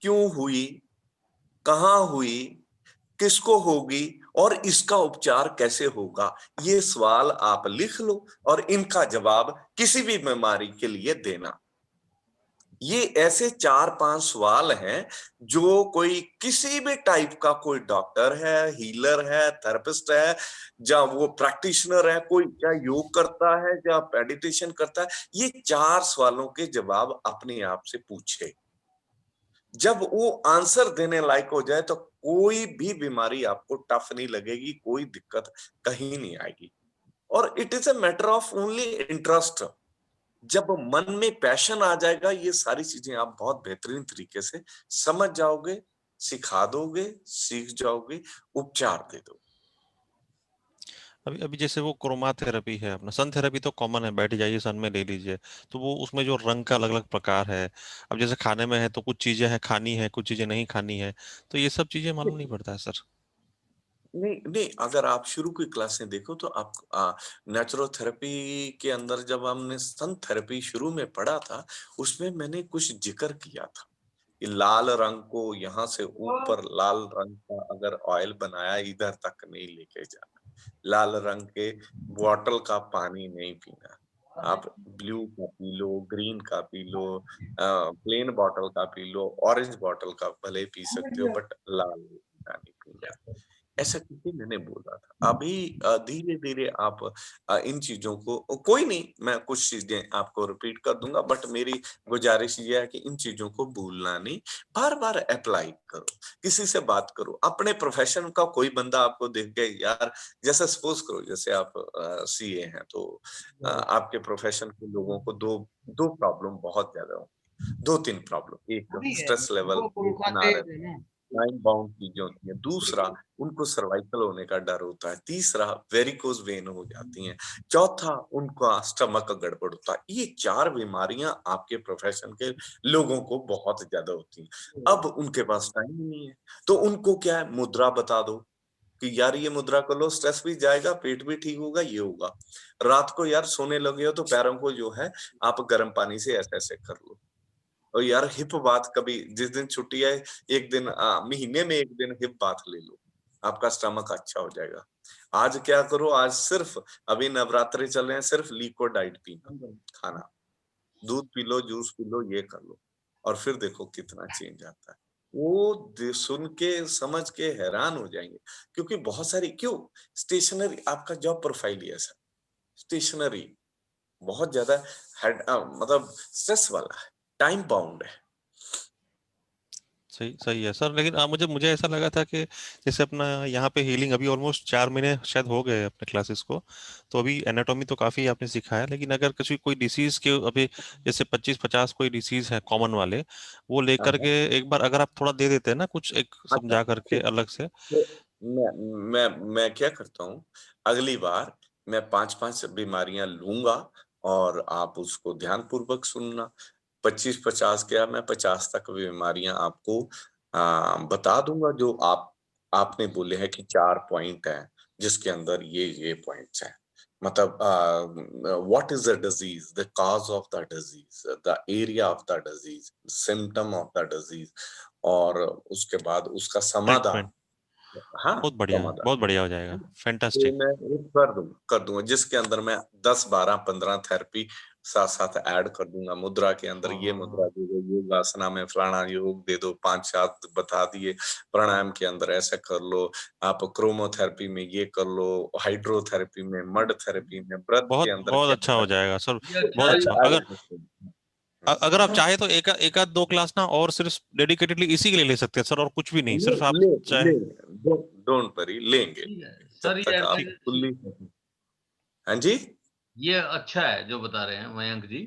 क्यों हुई, कहाँ हुई, किसको होगी और इसका उपचार कैसे होगा। ये सवाल आप लिख लो और इनका जवाब किसी भी बीमारी के लिए देना। ये ऐसे 4-5 सवाल हैं जो कोई किसी भी टाइप का कोई डॉक्टर है, हीलर है, थेरेपिस्ट है, या वो प्रैक्टिशनर है, कोई क्या योग करता है या मेडिटेशन करता है, ये 4 सवालों के जवाब अपने आप से पूछे। जब वो आंसर देने लायक हो जाए तो कोई भी बीमारी आपको टफ नहीं लगेगी, कोई दिक्कत कहीं नहीं आएगी। और it is a matter of only interest. जब मन में पैशन आ जाएगा, ये सारी चीजें आप बहुत बेहतरीन तरीके से समझ जाओगे, सिखा दोगे, सीख जाओगे, उपचार दे दो। अभी अभी जैसे वो क्रोमा थेरेपी है, अपना सन थेरेपी तो कॉमन है, बैठ जाइए सन में ले लीजिए। तो वो उसमें जो रंग का अलग अलग प्रकार है, अब जैसे खाने में है तो कुछ चीजें हैं खानी है, कुछ चीजें नहीं खानी है, तो ये सब चीजें मालूम नहीं पड़ता है सर। नहीं नहीं, अगर आप शुरू की क्लासें देखो तो आप नेचुरोथेरेपी के अंदर जब हमने सन थेरेपी शुरू में पढ़ा था, उसमें मैंने कुछ जिक्र किया था कि लाल रंग को यहाँ से ऊपर, लाल रंग का अगर ऑयल बनाया इधर तक नहीं लेके जाना, लाल रंग के बॉटल का पानी नहीं पीना, आप ब्लू का पी लो, ग्रीन का पी लो, प्लेन बॉटल का पी लो, ऑरेंज बॉटल का भले ही पी सकते हो, बट लाल का नहीं पीना। ऐसा किसी ने नहीं बोला था। अभी धीरे-धीरे आप इन चीज़ों को कोई नहीं, मैं कुछ चीज़ें आपको रिपीट कर दूँगा, बट मेरी गुज़ारिश ये है कि इन चीज़ों को भूलना नहीं, बार-बार एप्लाई करो, किसी से बात करो। अपने प्रोफ़ेशन का कोई बंदा आपको देख के यार, जैसे सपोज़ करो जैसे आप सीए हैं तो आपके प्रोफ़ेशन के लोगों को 2 प्रॉब्लम बहुत ज़्यादा होंगी, 2-3 प्रॉब्लम। एक स्ट्रेस लेवल इतना रहता है, टाइम बाउंड चीजें होती हैं। दूसरा, उनको सर्वाइकल होने का डर होता है। तीसरा, वेरिकोज वेन हो जाती हैं। चौथा, उनका स्टमक गड़बड़ होता है। ये 4 बीमारियां आपके प्रोफेशन के लोगों को बहुत ज्यादा होती हैं। अब उनके पास टाइम ही नहीं है, तो उनको क्या है, मुद्रा बता दो कि यार ये मुद्रा कर लो, स्ट्रेस भी जाएगा, पेट भी ठीक होगा, ये होगा। रात को यार सोने लगे हो तो पैरों को जो है आप गर्म पानी से ऐसे ऐसे कर लो। और यार हिप बाथ, कभी जिस दिन छुट्टी है, एक दिन महीने में एक दिन हिप बाथ ले लो, आपका स्टमक अच्छा हो जाएगा। आज क्या करो, आज सिर्फ, अभी नवरात्रि चल रहे हैं, सिर्फ लिक्विड डाइट पीना, खाना, दूध P low, juice P low, ये कर लो, और फिर देखो कितना चेंज आता है। वो सुन के समझ के हैरान हो जाएंगे, क्योंकि बहुत सारी क्यों, स्टेशनरी, आपका जॉब प्रोफाइल ही ऐसा, स्टेशनरी बहुत ज्यादा मतलब स्ट्रेस वाला है, टाइम बाउंड है। सही सही है सर, लेकिन मुझे मुझे ऐसा लगा था कि जैसे अपना यहाँ पे हीलिंग अभी ऑलमोस्ट 4 महीने शायद हो गए अपने क्लासेस को, तो अभी एनाटॉमी तो काफी आपने सिखाया, लेकिन अगर किसी कोई डिसीज के अभी जैसे 25-50 कोई डिसीज है कॉमन वाले, वो हाँ, लेकर हाँ। के एक बार अगर आप थोड़ा दे देते हैं ना कुछ एक अच्छा, समझा करके ठीक। अलग से। तो मैं मैं मैं क्या करता हूँ, अगली बार मैं 5-5 बीमारियाँ लूँगा और आप उसको ध्यानपूर्वक सुनना। 25-50 क्या, मैं 50 तक बीमारियाँ आपको बता दूँगा, जो आपने बोले हैं कि 4 पॉइंट हैं, जिसके अंदर ये पॉइंट्स हैं। मतलब what is the disease, the cause of the disease, the area of the disease, symptom of the disease, और उसके बाद उसका समाधान। ट्रीटमेंट। हाँ, समाधान। बहुत बढ़िया हो जाएगा, ये फैंटास्टिक। मैं वो कर दूँगा, जिसके अंदर मैं 10, 12, 15 थेरेपी साथ-साथ ऐड कर दूँगा। मुद्रा के अंदर ये मुद्रा दे दो, योगासना में फलाना योग दे दो, 5-7 बता दिए। प्राणायाम के अंदर ऐसा कर लो, आप क्रोमोथेरेपी में ये कर लो, हाइड्रोथेरेपी में, मड थेरेपी में, व्रत के बहुत अंदर बहुत क्या अच्छा हो बताया। जाएगा सर, ये अच्छा बहुत है अच्छा। ये। अगर अगर आप हुँ। चाहे तो एक आध 2 क्लास ना और सिर्फ डेडिकेटेडली इसी के लिए ले सकते हैं सर, और कुछ भी नहीं, ले सिर्फ आप ले चाहे। ले डोंट वरी, लेंगे, ठीक है जब सर, ये तक आप ठीक। फुल्ली। हाँ जी? ये अच्छा है जो बता रहे हैं मयंक जी।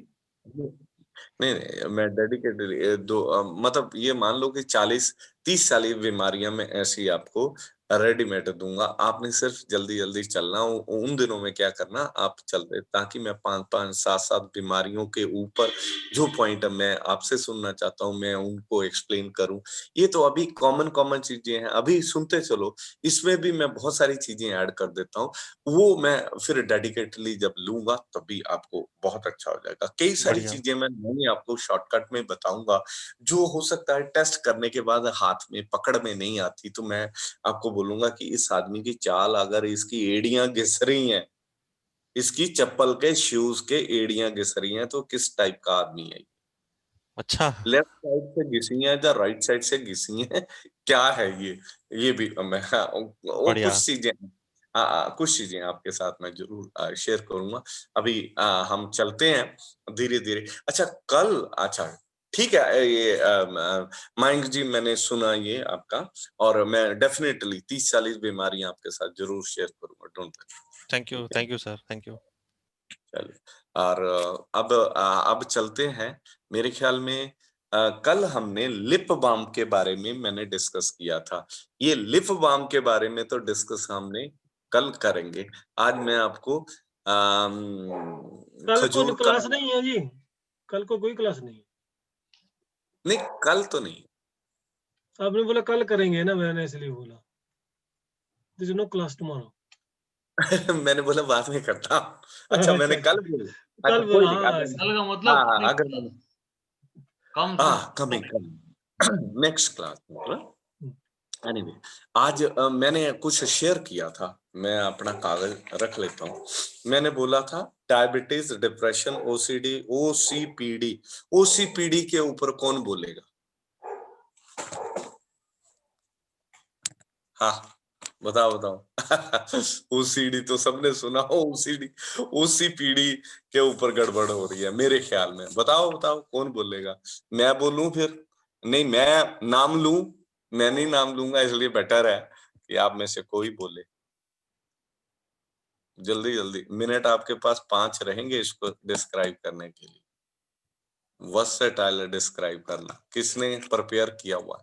नहीं, नहीं, मैं डेडिकेटेड मतलब ये मान लो कि 40, 30-40 बीमारियां में ऐसी आपको रेडीमेड दूंगा, आपने सिर्फ जल्दी जल्दी चलना। उन दिनों में क्या करना, आप चलते, ताकि मैं 5-5 7-7 बीमारियों के ऊपर जो पॉइंट मैं आपसे सुनना चाहता हूँ मैं उनको एक्सप्लेन करूं। ये तो अभी कॉमन कॉमन चीजें हैं, अभी सुनते चलो, इसमें भी मैं बहुत सारी चीजें ऐड कर देता हूँ। वो मैं फिर डेडिकेटली जब लूंगा तभी आपको बहुत अच्छा हो जाएगा। कई सारी बढ़िया। चीजें मैं नहीं आपको शॉर्टकट में बताऊंगा, जो हो सकता है टेस्ट करने के बाद हाथ में पकड़ में नहीं आती, तो मैं आपको बोलूंगा कि इस आदमी की चाल, अगर इसकी एड़ियां घिस रही हैं, इसकी चप्पल के शूज के एड़ियां घिस रही हैं, तो किस टाइप का आदमी है? अच्छा। लेफ्ट साइड से घिसी है या राइट साइड से घिसी है, क्या है ये भी मैं, हाँ, वो बढ़िया। कुछ चीजें, कुछ चीजें आपके साथ मैं जरूर शेयर करूंगा। अभी हम चलते हैं धीरे धीरे। अच्छा कल, अच्छा ठीक है, ये मयंक जी, मैंने सुना ये आपका, और मैं डेफिनेटली 30-40 बीमारियां आपके साथ जरूर शेयर करूंगा, डोंट वरी। ठीक है, thank you sir, thank you. चलिए। और अब चलते हैं। मेरे ख्याल में कल हमने लिप बाम के बारे में मैंने डिस्कस किया था। ये लिप बाम के बारे में तो डिस्कस हमने कल करेंगे। आज मैं आपको कल को खजूर का, क्लास नहीं है जी, कल को कोई क्लास नहीं। नहीं कल तो नहीं। आपने बोला कल करेंगे ना, मैंने इसलिए बोला। This is no class tomorrow. मैंने बोला बाद में करता हूं। अच्छा मैंने कल बोला। अच्छा कल कोई बोला, नहीं, हाँ। अगर कल का हाँ मतलब हाँ, अगर मैंने कम से कमिंग नेक्स्ट क्लास मतलब, एनीवे, आज मैंने कुछ शेयर किया था। मैं अपना कागज रख लेता हूँ। मैंने बोला था डायबिटीज, डिप्रेशन, ओसीडी, ओसीपीडी। ओसीपीडी के ऊपर कौन बोलेगा? हाँ बताओ बताओ। ओसीडी तो सबने सुना हो, ओसीडी। ओसीपीडी के ऊपर गड़बड़ हो रही है मेरे ख्याल में। बताओ बताओ कौन बोलेगा? मैं बोलूं फिर? नहीं, मैं नाम लूं? मैं नहीं नाम लूंगा, इसलिए बेटर है कि आप में से कोई बोले। जल्दी जल्दी, मिनट आपके पास 5 रहेंगे इसको डिस्क्राइब करने के लिए। वर्सेटाइल डिस्क्राइब करना किसने प्रिपेयर किया हुआ?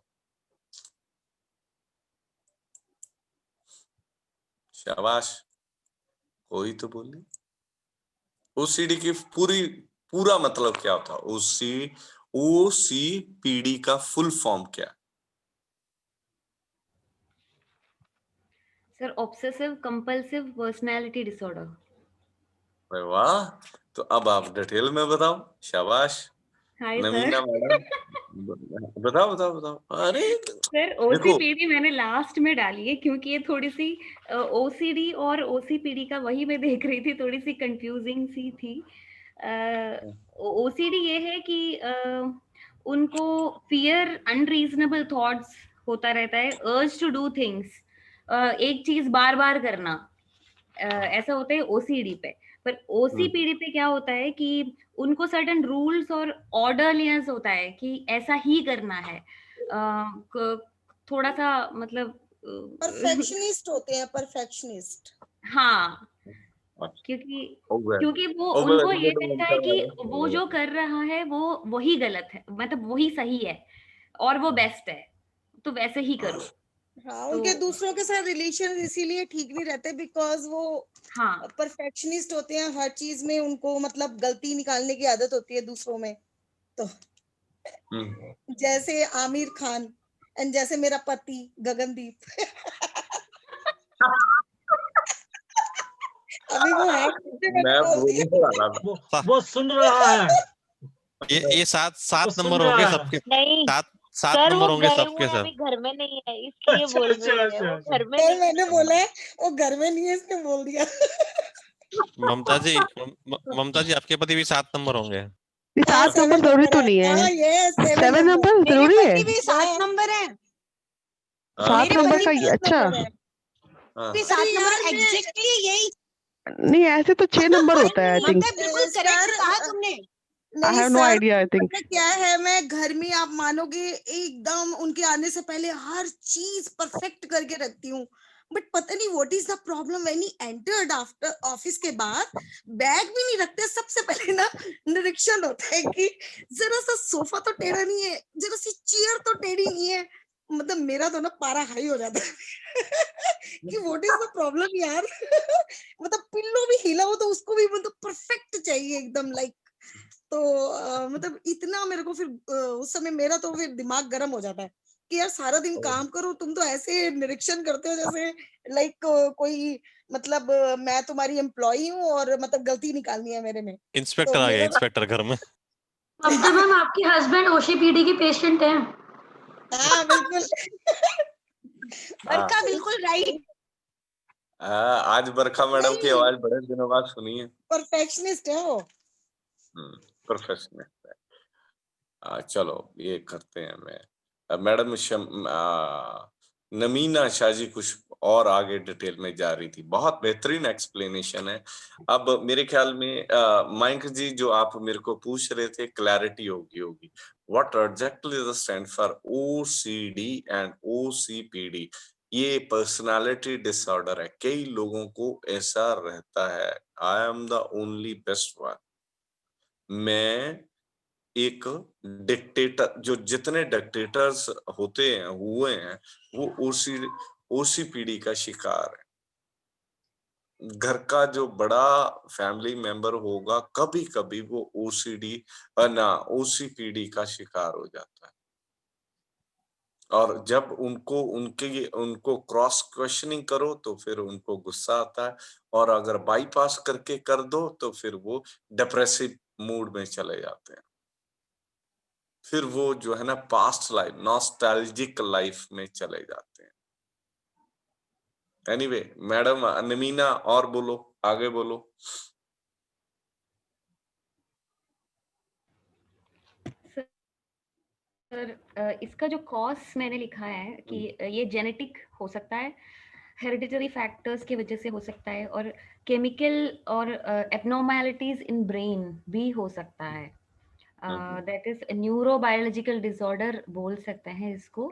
शाबाश, कोई तो बोले। ओसीडी की पूरा मतलब क्या होता? ओसीपीडी का फुल फॉर्म क्या? Sir obsessive compulsive personality disorder. अरे वाह, तो अब आप डिटेल में बताओ। शाबाश हाय नवीना सर। मैडम, बताओ बताओ बताओ। अरे सर देखो, ओसीपीडी मैंने लास्ट में डाली है क्योंकि ये थोड़ी सी ओसीडी और ओसीपीडी का वही मैं देख रही थी, थोड़ी सी कंफ्यूजिंग सी थी। ओसीडी ये है कि उनको फियर, अनरीजनेबल थॉट्स होता रहता है, अर्ज टू डू थिंग्स, एक चीज बार बार करना, ऐसा होता है ओसीडी पे। पर ओसीपीडी पे क्या होता है कि उनको सर्टेन रूल्स और ऑर्डरलीनेस होता है कि ऐसा ही करना है। थोड़ा सा मतलब परफेक्शनिस्ट होते हैं, परफेक्शनिस्ट। हाँ, क्योंकि क्योंकि वो ओ उनको वेरी ये गुड रहता है कि वो जो कर रहा है वो वही गलत है, मतलब वही सही है और वो बेस्ट है, तो वैसे ही करो। हाँ, तो उनके दूसरों के साथ रिलेशन इसीलिए ठीक नहीं रहते बिकॉज वो हाँ, परफेक्शनिस्ट होते हैं। हर चीज में उनको मतलब गलती निकालने की आदत होती है दूसरों में। तो जैसे आमिर खान एंड जैसे मेरा पति गगनदीप। अभी वो है, मैं बोलने वाला था। वो सुन रहा है। ये सात वो सात सुन नंबर रहा होंगे है। सबके, नहीं सात सर, वो नंबर होंगे गए सबके हुए हैं, सब। अभी घर में नहीं है इसलिए अच्छा बोल अच्छा रहे हैं। अच्छा वो अच्छा। घर में सर नहीं मैंने बोला है वो घर में नहीं है, इसने बोल दिया। ममता जी, ममता जी आपके पति भी 7 नंबर होंगे। ये हाँ, 7 नंबर 7 जरूरी तो है। नहीं हाँ है? ये 7 7 नंबर। नंबर मेरे जरूरी है? पति भी 7 नंबर है। हाँ, 7 मेरे नंबर पति का सात अच्छा। नंबर है। हाँ। भी अरे 7 नंबर यार मैं एग्जैक्टली यही। नहीं, ऐसे तो 6 नंबर होता है आई थिंक। ममता बिल्कुल करेक्ट सर कहा तुमने। आई नहीं have no sir, idea I think. पता क्या है, मैं घर में आप मानोगे एकदम उनके आने से पहले हर चीज परफेक्ट करके रखती हूँ। बट पता नहीं what is the problem when he entered after office के बाद बैग भी नहीं रखते। सबसे पहले ना निरीक्षण होता है कि जरा सा सोफा तो टेढ़ा नहीं है, जरा सी चेयर तो टेढ़ी नहीं है, मतलब मेरा तो ना पारा हाई हो जाता है कि व्हाट इज द प्रॉब्लम यार। मतलब पिल्लो भी हिला हो तो उसको भी मतलब परफेक्ट चाहिए एकदम लाइक। तो मतलब इतना मेरे को फिर उस समय मेरा तो फिर दिमाग गर्म हो जाता है कि यार सारा दिन काम करो, तुम तो ऐसे निरीक्षण करते हो जैसे लाइक कोई मतलब मैं तुम्हारी एम्प्लॉई हूँ और मतलब गलती निकालनी है मेरे में। इंस्पेक्टर तो आ गया, मेरा इंस्पेक्टर घर में। अब तो मैम आपके हस्बैंड ओसीपीडी के पेशेंट हैं। हाँ बिल्कुल। बरका बिल्कुल राइट। आज बरखा मैडम की नहीं आवाज बड़े दिनों बाद सुनी है। परफेक्शनिस्ट है वो। प्रोफेशनल है। चलो ये करते हैं। मैं मैडम नमीना शाह जी कुछ और आगे डिटेल में जा रही थी। बहुत बेहतरीन एक्सप्लेनेशन है। अब मेरे ख्याल में मयंक जी जो आप मेरे को पूछ रहे थे, क्लैरिटी होगी what exactly the stand for OCD and OCPD. ये पर्सनालिटी डिसऑर्डर है, कई लोगों को ऐसा रहता है। I am the only best one. मैं एक डिक्टेटर, जो जितने डिक्टेटर्स होते हैं हुए हैं वो ओसीपीडी का शिकार है। घर का जो बड़ा फैमिली मेंबर होगा कभी कभी वो ओसीपीडी का शिकार हो जाता है। और जब उनको क्रॉस क्वेश्चनिंग करो तो फिर उनको गुस्सा आता है, और अगर बाईपास करके कर दो तो फिर वो डिप्रेसिव मूड में चले जाते हैं। फिर वो जो है ना पास्ट लाइफ, नॉस्टैल्जिक लाइफ में चले जाते हैं। एनीवे मैडम नमीना और बोलो, आगे बोलो। सर इसका जो कॉज मैंने लिखा है कि ये जेनेटिक हो सकता है, हेरिडिटरी फैक्टर्स की वजह से हो सकता है, और केमिकल और एबनॉर्मैलिटीज इन ब्रेन भी हो सकता है। दैट इज न्यूरोबायोलॉजिकल डिसऑर्डर बोल सकते हैं इसको।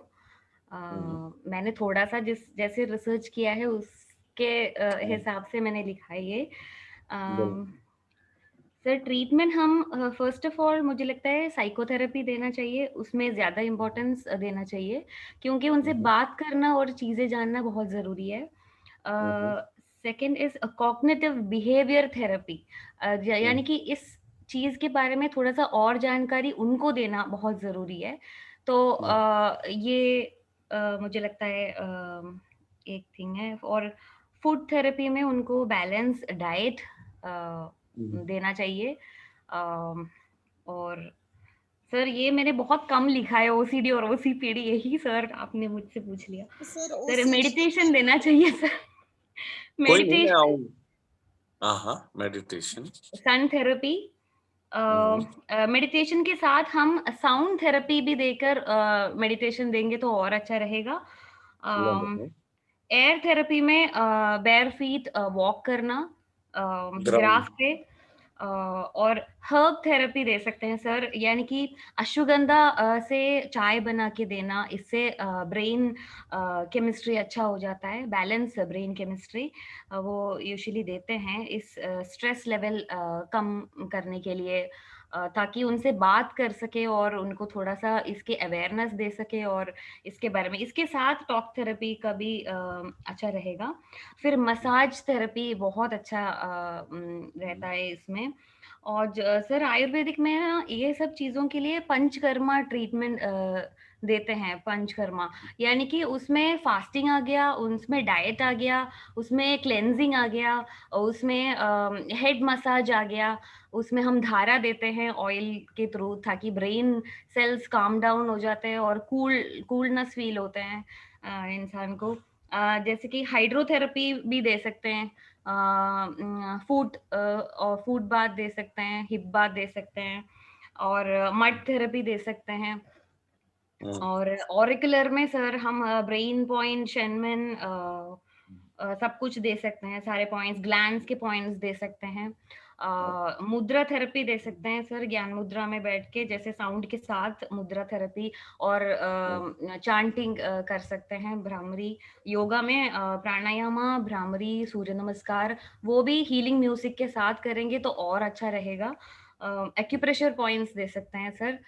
मैंने थोड़ा सा जैसे रिसर्च किया है उसके हिसाब से मैंने लिखा है ये। सर ट्रीटमेंट हम फर्स्ट ऑफ ऑल मुझे लगता है साइकोथेरेपी देना चाहिए, उसमें ज़्यादा इम्पोर्टेंस देना चाहिए, क्योंकि उनसे बात करना और चीज़ें जानना बहुत ज़रूरी है। Second is cognitive behaviour therapy, यानी कि इस चीज़ के बारे में थोड़ा सा और जानकारी उनको देना बहुत ज़रूरी है। तो ये मुझे लगता है एक थिंग है। और फूड थेरेपी में उनको बैलेंस डाइट देना चाहिए। और सर ये मैंने बहुत कम लिखा है ओसीडी और ओसीपीडी, यही सर आपने मुझसे पूछ लिया। सर मेडिटेशन देना चाहिए सर। कोई नहीं, मैं मेडिटेशन, आऊंगा। हाँ मेडिटेशन, सन थेरेपी। मेडिटेशन के साथ हम साउंड थेरेपी भी देकर मेडिटेशन देंगे तो और अच्छा रहेगा। एयर थेरेपी में बेयर फीट वॉक करना ग्रास पे, और हर्ब थेरेपी दे सकते हैं सर, यानी कि अश्वगंधा से चाय बना के देना, इससे ब्रेन केमिस्ट्री अच्छा हो जाता है, बैलेंस ब्रेन केमिस्ट्री वो यूजुअली देते हैं इस स्ट्रेस लेवल कम करने के लिए, ताकि उनसे बात कर सके और उनको थोड़ा सा इसके अवेयरनेस दे सके और इसके बारे में। इसके साथ टॉक थेरेपी का भी अच्छा रहेगा। फिर मसाज थेरेपी बहुत अच्छा रहता है इसमें। और सर आयुर्वेदिक में ना ये सब चीज़ों के लिए पंचकर्मा ट्रीटमेंट देते हैं। पंचकर्मा यानी कि उसमें फास्टिंग आ गया, उसमें डाइट आ गया, उसमें क्लेंजिंग आ गया, उसमें हेड मसाज आ गया, उसमें हम धारा देते हैं ऑयल के थ्रू, ताकि ब्रेन सेल्स काम डाउन हो जाते हैं और कूलनेस फील होते हैं इंसान को। जैसे कि हाइड्रोथेरेपी भी दे सकते हैं, फूड बाथ दे सकते हैं, हिप बाथ दे सकते हैं, और मड थेरेपी दे सकते हैं। और ऑरिकुलर में सर हम ब्रेन पॉइंट, शेनमन सब कुछ दे सकते हैं, सारे पॉइंट्स, ग्लैंड्स के पॉइंट्स दे सकते हैं। मुद्रा थेरेपी दे सकते हैं सर, ज्ञान मुद्रा में बैठ के, जैसे साउंड के साथ मुद्रा थेरेपी, और चांटिंग कर सकते हैं। भ्रामरी योगा में प्राणायामा, भ्रामरी, सूर्य नमस्कार, वो भी हीलिंग म्यूजिक के साथ करेंगे तो और अच्छा रहेगा। एक्यूप्रेशर पॉइंट्स दे सकते हैं सर।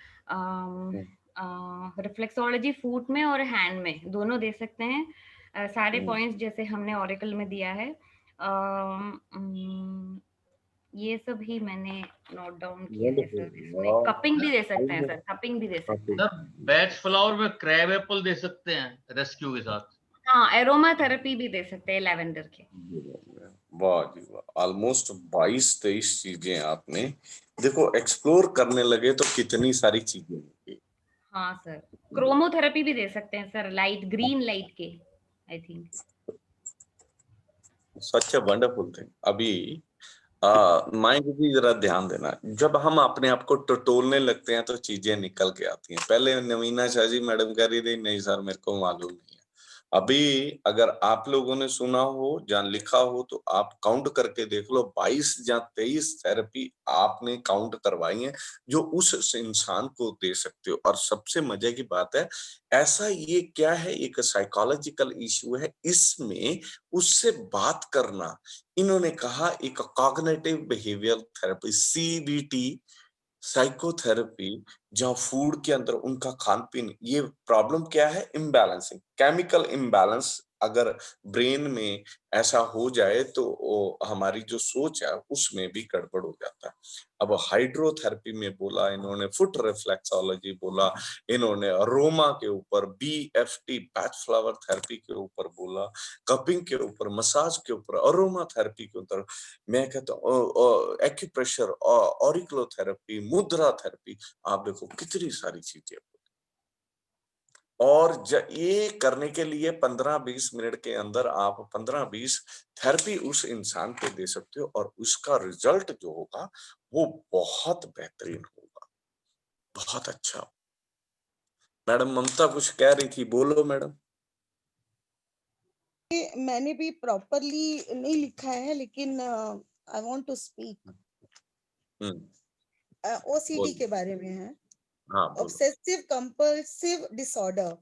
रिफ्लेक्सोलॉजी फूट में और हैंड में दोनों दे सकते हैं। सारे पॉइंट्स जैसे हमने ऑरेकल में दिया है, ये सब ही मैंने नोट डाउन किया है सर। इसमें कपिंग भी दे सकते हैं सर, कपिंग भी दे सकते हैं। सर बैच फ्लावर में क्रैब एप्पल दे सकते हैं रेस्क्यू के साथ। हाँ, एरोमा थेरेपी भी दे सकते हैं लेवेंडर के। वाह जी वाह, ऑलमोस्ट 22-23 चीजें आपने देखो एक्सप्लोर करने लगे तो कितनी सारी चीजें होंगी। हाँ सर, क्रोमोथेरेपी भी दे सकते हैं सर, लाइट ग्रीन लाइट के, I think. Such a wonderful thing. अभी माइंड भी जरा ध्यान देना, जब हम अपने आप को टटोलने लगते हैं तो चीजें निकल के आती हैं। पहले नवीना शाह जी मैडम कह रही थी नहीं सर मेरे को मालूम नहीं है। अभी अगर आप लोगों ने सुना हो या लिखा हो तो आप काउंट करके देख लो, 22 या 23 थेरेपी आपने काउंट करवाई है जो उस इंसान को दे सकते हो। और सबसे मजे की बात है, ऐसा ये क्या है, एक साइकोलॉजिकल इश्यू है, इसमें उससे बात करना। इन्होंने कहा एक cognitive behaviour therapy, CBT psychotherapy, जहाँ फूड के अंदर उनका खान पीन, ये प्रॉब्लम क्या है, इम्बैलेंसिंग, केमिकल इम्बैलेंस। अगर ब्रेन में ऐसा हो जाए तो हमारी जो सोच है उसमें भी गड़बड़ हो जाता है। अब हाइड्रोथेरेपी में बोला इन्होंने, फुट रिफ्लेक्सोलॉजी बोला इन्होंने, अरोमा के ऊपर, बीएफटी बैच फ्लावर थेरेपी के ऊपर बोला, कपिंग के ऊपर, मसाज के ऊपर, अरोमा थेरेपी के ऊपर, मैं कहता हूँ एक्यूप्रेशर, ऑरिकुलोथेरेपी, मुद्रा थेरेपी, आप देखो कितनी सारी चीजें। और ये करने के लिए 15-20 मिनट के अंदर आप 15-20 थेरेपी उस इंसान को दे सकते हो और उसका रिजल्ट जो होगा वो बहुत बेहतरीन होगा, बहुत अच्छा। मैडम ममता कुछ कह रही थी, बोलो मैडम। मैंने भी प्रॉपरली नहीं लिखा है लेकिन I want to speak. OCD के बारे में है, हाँ, ऑब्सेसिव कंपल्सिव डिसऑर्डर।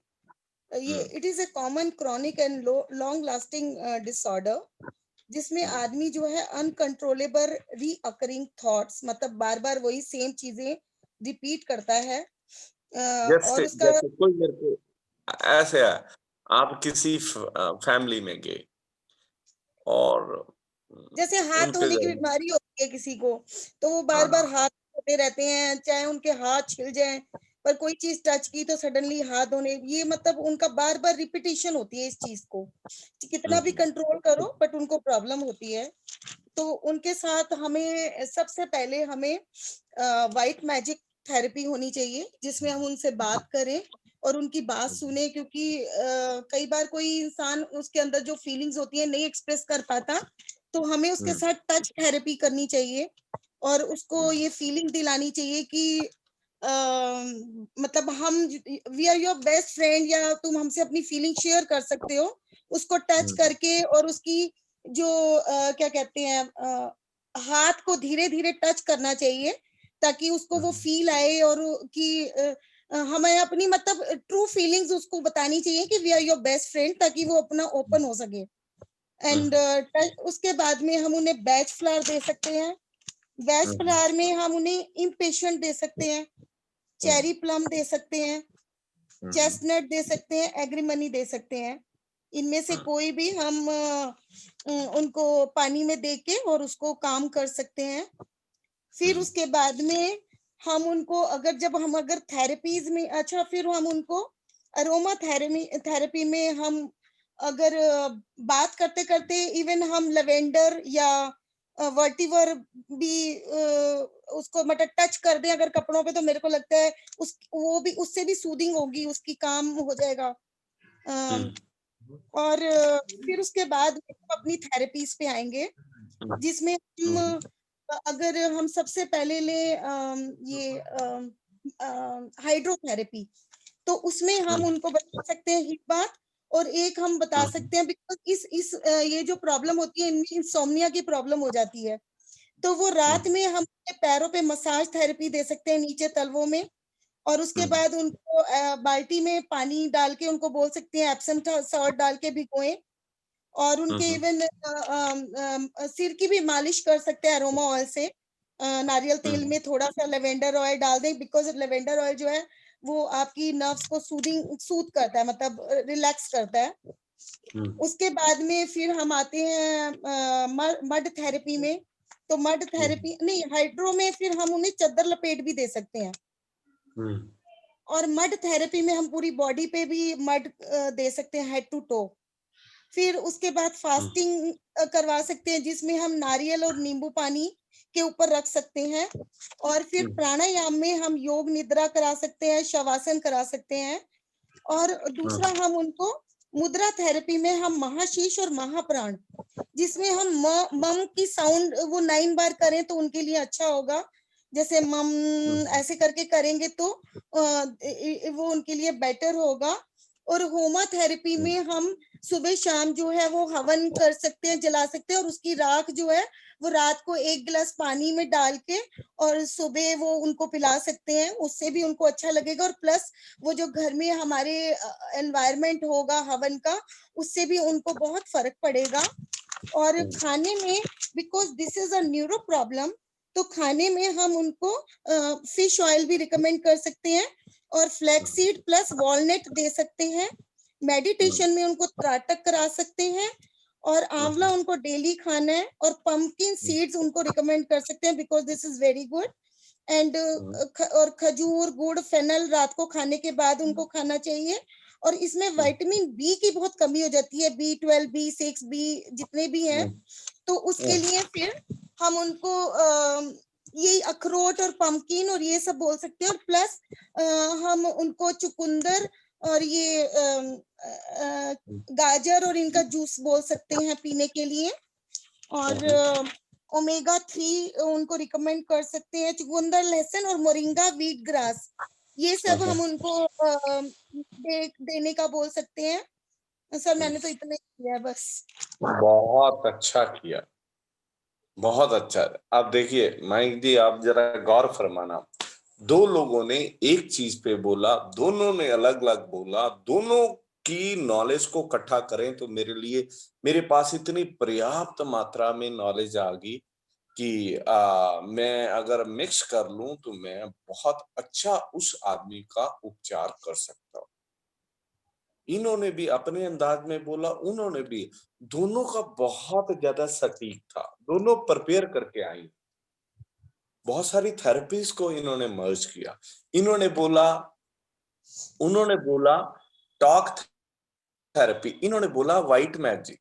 ये it is a common chronic and long lasting disorder जिसमें आदमी जो है अनकंट्रोलेबल रीअकरिंग थॉट्स, मतलब बार बार वही सेम चीजें रिपीट करता है। और उसका जैसे कोई मेरे को ऐसे है, आप किसी फैमिली में गए और जैसे हाथ उनके होने की घर में बीमारी होती है किसी को, तो वो बार हाँ बार हाथ होते रहते हैं, चाहे उनके हाथ छिल जाए, पर कोई चीज टच की तो सडनली हाथ होने, ये मतलब उनका बार बार रिपीटिशन होती है इस चीज को, कितना भी कंट्रोल करो बट उनको प्रॉब्लम होती है। तो उनके साथ हमें सबसे पहले हमें व्हाइट मैजिक थेरेपी होनी चाहिए जिसमें हम उनसे बात करें और उनकी बात सुने, क्योंकि कई बार कोई इंसान उसके अंदर जो फीलिंग्स होती है नहीं एक्सप्रेस कर पाता, तो हमें उसके साथ टच थेरेपी करनी चाहिए और उसको ये फीलिंग दिलानी चाहिए कि मतलब हम we are your best friend, या तुम हमसे अपनी फीलिंग शेयर कर सकते हो, उसको टच करके। और उसकी जो क्या कहते हैं, हाथ को धीरे धीरे टच करना चाहिए ताकि उसको वो फील आए और कि हमें अपनी मतलब ट्रू फीलिंग्स उसको बतानी चाहिए कि we are your best friend, ताकि वो अपना ओपन हो सके। एंड उसके बाद में हम उन्हें बैच फ्लावर दे सकते हैं। बैच फ्लावर में हम उन्हें इम्पेशेंट दे सकते हैं, चेरी प्लम दे सकते हैं, चेस्टनट दे सकते हैं, एग्रीमनी दे सकते हैं। इनमें से कोई भी हम उनको पानी में दे के और उसको काम कर सकते हैं। फिर उसके बाद में हम उनको अगर थेरेपीज में, अच्छा, फिर हम उनको अरोमा थेरेपी में हम अगर बात करते करते इवन हम लेवेंडर या वर्टिवर भी उसको मतलब टच कर दें अगर कपड़ों पे, तो मेरे को लगता है वो भी उससे भी सूदिंग होगी, उसकी काम हो जाएगा। और फिर उसके बाद अपनी थेरेपीज पे आएंगे जिसमें हम अगर हम सबसे पहले ले ये हाइड्रोथेरेपी, तो उसमें हम उनको बता सकते हैं हीट बाथ, और एक हम बता सकते हैं बिकॉज इस ये जो प्रॉब्लम होती है इनमें इंसोम्निया की प्रॉब्लम हो जाती है, तो वो रात में हम पैरों पे मसाज थेरेपी दे सकते हैं नीचे तलवों में। और उसके बाद उनको बाल्टी में पानी डाल के उनको बोल सकते हैं एप्सम सॉल्ट डाल के भिगोएं, और उनके इवन सिर की भी मालिश कर सकते हैं अरोमा ऑयल से। नारियल तेल में थोड़ा सा लेवेंडर ऑयल डाल दें, बिकॉज लेवेंडर ऑयल जो है वो आपकी नर्व्स को सूद करता है, मतलब रिलैक्स करता है। उसके बाद में फिर हम आते हैं मड थेरेपी में। तो मड थेरेपी नहीं, हाइड्रो में फिर हम उन्हें चद्दर लपेट भी दे सकते हैं। और मड थेरेपी में हम पूरी बॉडी पे भी मड दे सकते हैं, हेड टू टो। फिर उसके बाद फास्टिंग करवा सकते हैं, जिसमें हम नारियल और नींबू पानी के ऊपर रख सकते हैं। और फिर प्राणायाम में हम योग निद्रा करा सकते हैं, शवासन करा सकते हैं। और दूसरा हम उनको मुद्रा थेरेपी में हम महाशीष और महाप्राण, जिसमें हम मम की साउंड वो 9 बार करें तो उनके लिए अच्छा होगा। जैसे मम ऐसे करके करेंगे तो वो उनके लिए बेटर होगा। और होमा थेरेपी में हम सुबह शाम जो है वो हवन कर सकते हैं, जला सकते हैं, और उसकी राख जो है वो रात को 1 गिलास पानी में डाल के और सुबह वो उनको पिला सकते हैं। उससे भी उनको अच्छा लगेगा। और प्लस वो जो घर में हमारे एनवायरनमेंट होगा हवन का, उससे भी उनको बहुत फर्क पड़ेगा। और खाने में, because this is a neuro problem, तो खाने में हम उनको फिश ऑयल भी रिकमेंड कर सकते हैं और फ्लैक्सीड प्लस वॉलनट दे सकते हैं। मेडिटेशन में उनको त्राटक करा सकते हैं और आंवला उनको डेली खाना है। और पंपकिन सीड्स उनको रिकमेंड कर सकते हैं, because this is very good. And और खजूर, गुड़, फेनल रात को खाने के बाद उनको खाना चाहिए। और इसमें विटामिन बी की बहुत कमी हो जाती है, B12, B6, बी जितने भी हैं, तो उसके लिए फिर हम उनको ये अखरोट और पंपकिन और ये सब बोल सकते हैं। और प्लस हम उनको चुकंदर और ये गाजर और इनका जूस बोल सकते हैं पीने के लिए। और ओमेगा 3 उनको रिकमेंड कर सकते हैं, चुकंदर, लहसुन और मोरिंगा व्हीट ग्रास, ये सब हम उनको देने का बोल सकते हैं। सर मैंने तो इतना ही किया बस। बहुत अच्छा किया, बहुत अच्छा। अब देखिए माइक जी, आप जरा गौर फरमाना, 2 लोगों ने एक चीज पे बोला, दोनों ने अलग अलग बोला, दोनों की नॉलेज को इकट्ठा करें तो मेरे पास इतनी पर्याप्त मात्रा में नॉलेज आ गई कि मैं अगर मिक्स कर लूं तो मैं बहुत अच्छा उस आदमी का उपचार कर सकता हूं। इन्होंने भी अपने अंदाज में बोला, उन्होंने भी, दोनों का बहुत ज्यादा सटीक था, दोनों प्रिपेयर करके आई। बहुत सारी थेरेपीज को इन्होंने मर्ज किया। उन्होंने बोला टॉक थेरेपी, इन्होंने बोला व्हाइट मैजिक।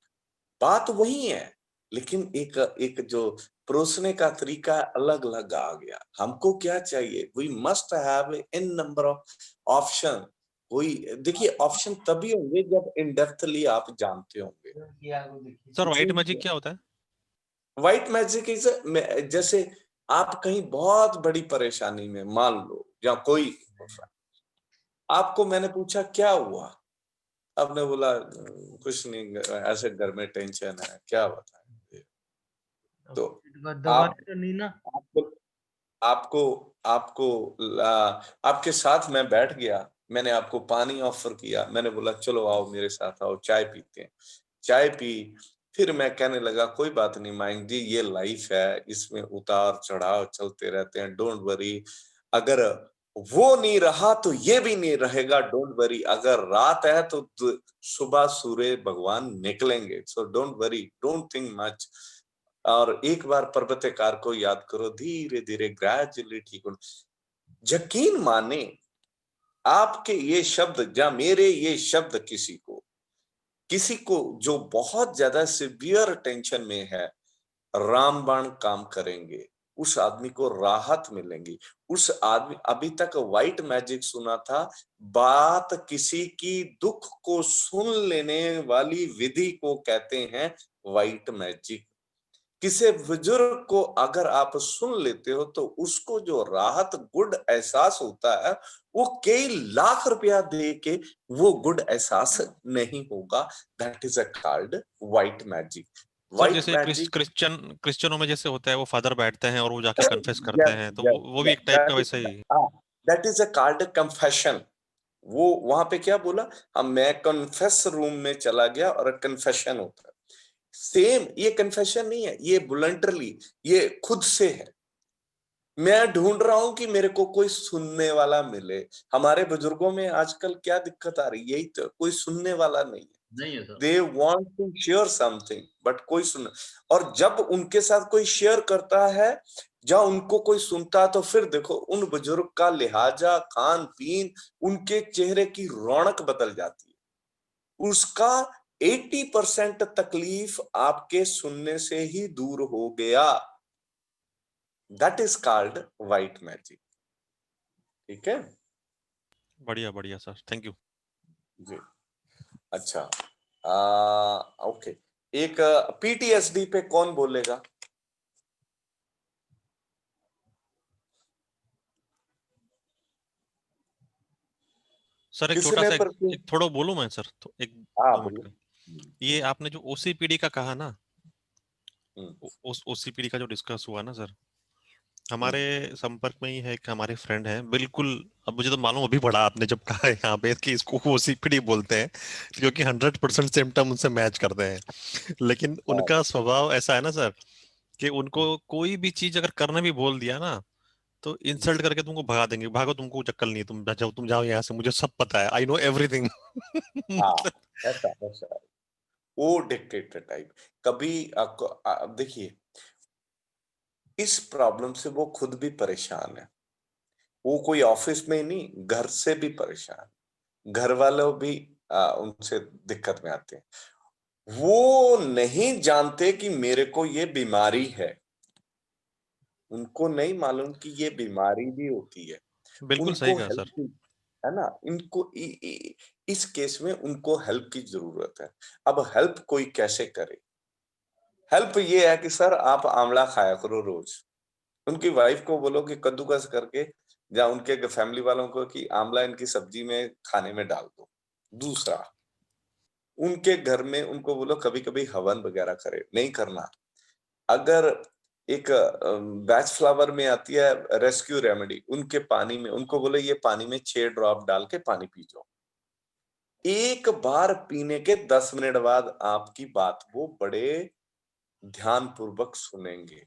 बात वही है, लेकिन एक जो परोसने का तरीका अलग अलग आ गया। हमको क्या चाहिए? We must have in number of option. कोई देखिए, ऑप्शन तभी होंगे जब इन डेप्थली आप जानते होंगे। सर व्हाइट मैजिक क्या होता है? व्हाइट मैजिक इज, जैसे आप कहीं बहुत बड़ी परेशानी में, मान लो, या कोई आपको मैंने पूछा क्या हुआ, आपने बोला कुछ नहीं, ऐसे घर में टेंशन है, क्या बताएं। तो आपके साथ मैं बैठ गया, मैंने आपको पानी ऑफर किया, मैंने बोला चलो आओ मेरे साथ, आओ चाय पीते हैं। चाय पी, फिर मैं कहने लगा कोई बात नहीं माइंग जी, ये लाइफ है, इसमें उतार चढ़ाव चलते रहते हैं, डोंट वरी। अगर वो नहीं रहा तो ये भी नहीं रहेगा, डोंट वरी। अगर रात है तो सुबह सूर्य भगवान निकलेंगे, so don't worry, don't think much. और एक बार पर्वतकार को याद करो, धीरे धीरे ग्रेजुअली ठीक हो। यकीन माने आपके ये शब्द या मेरे ये शब्द किसी को जो बहुत ज्यादा सिवियर टेंशन में है, रामबाण काम करेंगे, उस आदमी को राहत मिलेंगी। उस आदमी, अभी तक व्हाइट मैजिक सुना था, बात किसी की दुख को सुन लेने वाली विधि को कहते हैं व्हाइट मैजिक। किसी बुजुर्ग को अगर आप सुन लेते हो तो उसको जो राहत, गुड एहसास होता है, वो कई लाख रुपया दे के वो गुड एहसास नहीं होगा। That is a called white magic. Sir जैसे क्रिश्चियनों में जैसे होता है, वो फादर बैठते हैं और वो जाके कन्फेस करते हैं, तो वो भी एक टाइप का वैसा ही। That is a called confession. वो वहां पे क्या बोला, मैं कन्फेस रूम में चला गया और कन्फेशन होता है। सेम, ये कन्फेशन नहीं है, ये वॉलंटरली, ये खुद से है। मैं ढूंढ रहा हूं कि मेरे को कोई सुनने वाला मिले। हमारे बुजुर्गों में आजकल क्या दिक्कत आ रही है, यही तो, कोई सुनने वाला नहीं है। नहीं है sir. They want to share something but कोई सुन, और जब उनके साथ कोई शेयर करता है, जब उनको कोई सुनता है, तो फिर देखो उन बुजुर्ग का लिहाजा, खान पीन, उनके चेहरे की रौनक बदल जाती है। उसका 80% तकलीफ आपके सुनने से ही दूर हो गया। That is called white magic. ठीक है बढ़िया बढ़िया सर, थैंक यू। जी। अच्छा, ओके, एक पीटीएसडी पे कौन बोलेगा? सर एक छोटा किसने सा पर एक थोड़ा बोलूं मैं सर, तो एक हाँ 2 मिनट बोलो। का। ये आपने जो ओसीपीडी का कहा ना, हम्म, उस ओसीपीडी का जो डिस्कस हुआ ना सर, हम्म, हमारे संपर्क में ही है एक हमारे फ्रेंड है बिल्कुल। अब मुझे तो मालूम अभी पड़ा आपने जब कहा है यहाँ पे कि इसको ओसीपीडी बोलते हैं, क्योंकि 100% सिम्टम उनसे मैच करते हैं। लेकिन हाँ, उनका स्वभाव ऐसा है ना सर, कि उनको कोई भी चीज अगर करने भी बोल दिया ना, तो इंसल्ट करके तुमको भगा देंगे, भागो तुमको चक्कर नहीं है, तुम जाओ यहाँ से, मुझे सब पता है, आई नो एवरीथिंग। हाँ, ऐसा ऐसा वो डिक्टेटर टाइप। कभी आपको देखिए, इस प्रॉब्लम से वो खुद भी परेशान है। वो कोई ऑफिस में ही नहीं, घर से भी परेशान, घर वालों भी उनसे दिक्कत में आते हैं। वो नहीं जानते कि मेरे को ये बीमारी है, उनको नहीं मालूम कि ये बीमारी भी होती है। बिल्कुल सही उनको कहा हेल्प सर। की, है ना, इनको इस केस में उनको हेल्प की जरूरत है। अब हेल्प कोई कैसे करे? हेल्प ये है कि सर आप आंवला खाया करो रोज। उनकी वाइफ को बोलो कि कद्दूकस करके, या उनके फैमिली वालों को कि आंवला इनकी सब्जी में खाने में डाल दो। दूसरा, उनके घर में उनको बोलो कभी कभी हवन वगैरह करे, नहीं करना। अगर एक बैच फ्लावर में आती है रेस्क्यू रेमेडी, उनके पानी में उनको बोले ये पानी में 6 ड्रॉप डाल के पानी पी जाओ। एक बार पीने के 10 मिनट बाद आपकी बात वो बड़े ध्यान पूर्वक सुनेंगे,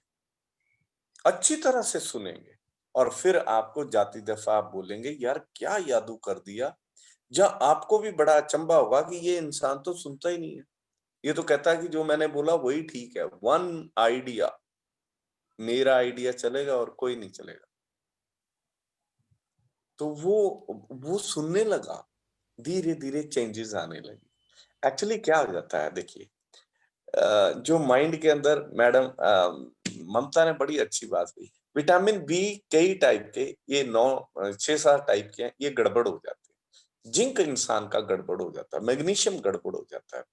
अच्छी तरह से सुनेंगे, और फिर आपको जाती दफा आप बोलेंगे यार क्या यादू कर दिया। जब आपको भी बड़ा अचंभा होगा कि ये इंसान तो सुनता ही नहीं है, ये तो कहता है कि जो मैंने बोला वही ठीक है, वन आइडिया, मेरा आइडिया चलेगा और कोई नहीं चलेगा। तो वो सुनने लगा, धीरे धीरे चेंजेस आने लगे। एक्चुअली क्या हो जाता है देखिए, जो माइंड के अंदर, मैडम ममता ने बड़ी अच्छी बात कही, विटामिन बी कई टाइप के, ये 6-7 टाइप के हैं, ये गड़बड़ हो जाते हैं। जिंक इंसान का गड़बड़ हो जाता है, मैग्नीशियम गड़बड़ हो जाता है,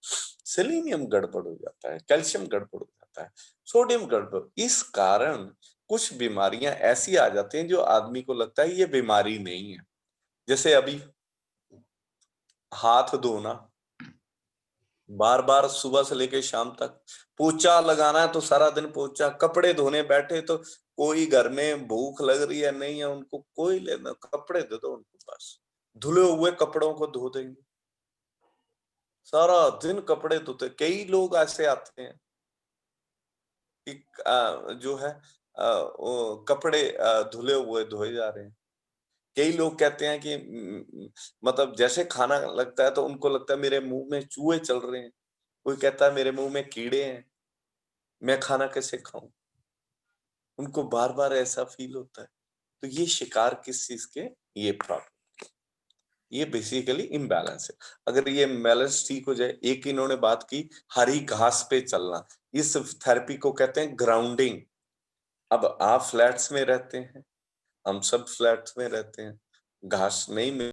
सेलेनियम गड़बड़ हो जाता है, कैल्शियम गड़बड़ हो जाता है, सोडियम गड़बड़। इस कारण कुछ बीमारियां ऐसी आ जाती हैं जो आदमी को लगता है ये बीमारी नहीं है। जैसे अभी हाथ धोना, बार बार सुबह से लेके शाम तक, पोछा लगाना है तो सारा दिन पोछा, कपड़े धोने बैठे तो कोई घर में भूख लग रही है नहीं है उनको, कोई लेना, कपड़े दे दो उनको, बस धुले हुए कपड़ों को धो देंगे, सारा दिन कपड़े धोते। कई लोग ऐसे आते हैं कि जो है वो कपड़े धुले हुए धोए जा रहे हैं। कई लोग कहते हैं कि मतलब जैसे खाना लगता है तो उनको लगता है मेरे मुंह में चूहे चल रहे हैं, कोई कहता है मेरे मुंह में कीड़े हैं, मैं खाना कैसे खाऊं। उनको बार बार ऐसा फील होता है। तो ये शिकार किस चीज के, ये प्रॉब्लम, ये बेसिकली इम्बैलेंस है। अगर ये इम्बैलेंस ठीक हो जाए, एक इन्होंने बात की हरी घास पे चलना, इस थेरेपी को कहते हैं ग्राउंडिंग। अब आप फ्लैट्स में रहते हैं, हम सब फ्लैट्स में रहते हैं, घास नहीं मिल